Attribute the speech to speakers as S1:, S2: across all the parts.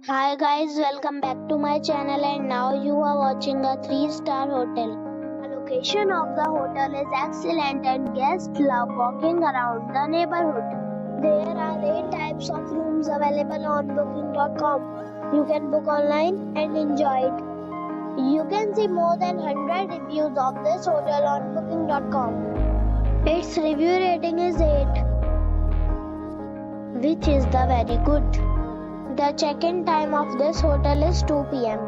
S1: Hi guys, welcome back to my channel and now you are watching a 3-star hotel. The location of the hotel is excellent and guests love walking around the neighborhood. There are 8 types of rooms available on booking.com. You can book online and enjoy it. You can see more than 100 reviews of this hotel on booking.com. Its review rating is 8, which is the very good. The check-in time of this hotel is 2 p.m.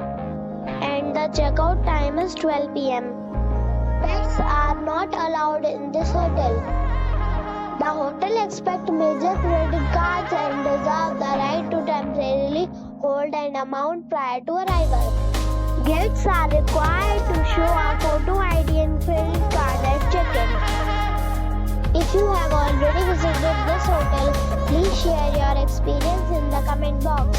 S1: and the check-out time is 12 p.m. Pets are not allowed in this hotel. The hotel accepts major credit cards and reserves the right to temporarily hold an amount prior to arrival. Guests are required to show a photo ID and credit card at check-in. If you have already visited this hotel, please share your experience in the comment box.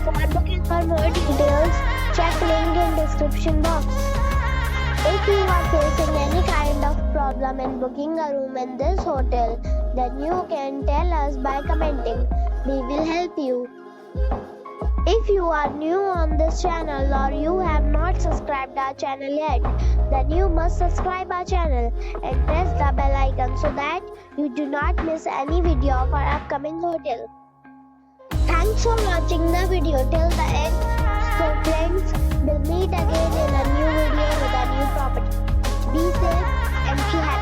S1: For booking or more details, check link in description box. If you are facing any kind of problem in booking a room in this hotel, then you can tell us by commenting. We will help you. If you are new on this channel or you have not subscribed our channel yet, then you must subscribe our channel and press the bell icon so that you do not miss any video of our upcoming hotel. Thanks for watching the video till the end. So friends, we'll meet again in a new video with a new property. Be safe and be happy.